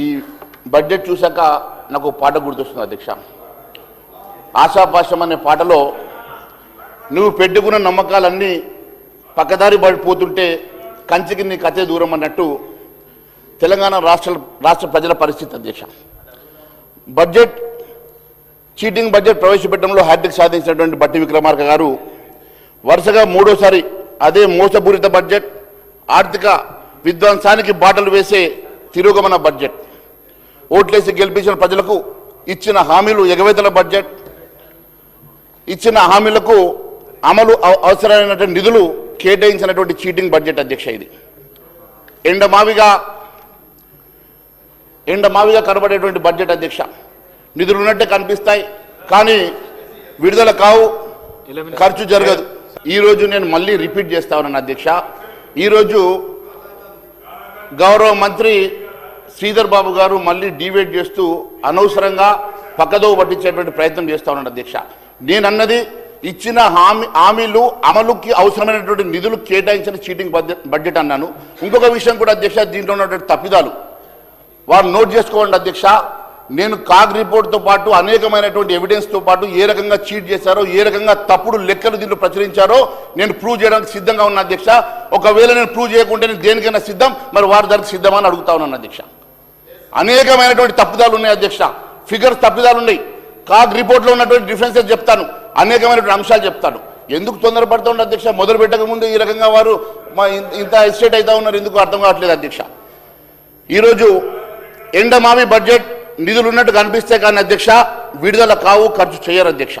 ఈ బడ్జెట్ చూశాక నాకు పాట గుర్తొస్తుంది అధ్యక్ష. ఆశాపాశం అనే పాటలో నువ్వు పెట్టుకున్న నమ్మకాలన్నీ పక్కదారి పడిపోతుంటే కంచికి నీ కథే దూరం అన్నట్టు తెలంగాణ రాష్ట్ర ప్రజల పరిస్థితి అధ్యక్ష. బడ్జెట్ చీటింగ్ బడ్జెట్ ప్రవేశపెట్టడంలో హ్యాట్రిక్ సాధించినటువంటి బట్టి విక్రమార్క గారు వరుసగా మూడోసారి అదే మోసపూరిత బడ్జెట్, ఆర్థిక విధ్వంసానికి బాటలు వేసే తిరోగమన బడ్జెట్, ఓట్లేసి గెలిపించిన ప్రజలకు ఇచ్చిన హామీలు ఎగవేతల బడ్జెట్, ఇచ్చిన హామీలకు అమలు అవసరమైనటువంటి నిధులు కేటాయించినటువంటి చీటింగ్ బడ్జెట్ అధ్యక్ష. ఇది ఎండమావిగా కనబడేటువంటి బడ్జెట్ అధ్యక్ష. నిధులు ఉన్నట్టే కనిపిస్తాయి కానీ విడుదల కావు, ఖర్చు జరగదు. ఈరోజు నేను మళ్ళీ రిపీట్ చేస్తా ఉన్నాను అధ్యక్ష. ఈరోజు గౌరవ మంత్రి శ్రీధర్ బాబు గారు మళ్ళీ డివేట్ చేస్తూ అనవసరంగా పక్కదోవ పట్టించేటువంటి ప్రయత్నం చేస్తా ఉన్నాను అధ్యక్ష. నేనన్నది ఇచ్చిన హామీలు అమలుకి అవసరమైనటువంటి నిధులు కేటాయించిన చీటింగ్ బడ్జెట్ అన్నాను. ఇంకొక విషయం కూడా అధ్యక్ష, దీంట్లో ఉన్నటువంటి తప్పిదాలు వారు నోట్ చేసుకోండి అధ్యక్ష. నేను కాగ్ రిపోర్ట్తో పాటు అనేకమైనటువంటి ఎవిడెన్స్తో పాటు ఏ రకంగా చీట్ చేశారో, ఏ రకంగా తప్పుడు లెక్కలు దీంట్లో ప్రచురించారో నేను ప్రూవ్ చేయడానికి సిద్ధంగా ఉన్నా అధ్యక్ష. ఒకవేళ నేను ప్రూవ్ చేయకుంటే నేను దేనికైనా సిద్ధం, మరి వారి దానికి సిద్ధమా అని అడుగుతా ఉన్నాను అధ్యక్ష. అనేకమైనటువంటి తప్పిదాలు ఉన్నాయి అధ్యక్ష, ఫిగర్స్ తప్పిదాలు ఉన్నాయి. కాగ్ రిపోర్ట్లో ఉన్నటువంటి డిఫరెన్సెస్ చెప్తాను, అనేకమైనటువంటి అంశాలు చెప్తాను. ఎందుకు తొందరపడుతూ ఉన్నారు అధ్యక్ష? మొదలు పెట్టక ముందు ఈ రకంగా వారు ఇంత ఎస్టేట్ అవుతా ఉన్నారు, ఎందుకు అర్థం కావట్లేదు అధ్యక్ష. ఈరోజు ఎండమావి బడ్జెట్ నిధులు ఉన్నట్టు కనిపిస్తే కానీ అధ్యక్ష విడుదల కావు, ఖర్చు చేయరు అధ్యక్ష.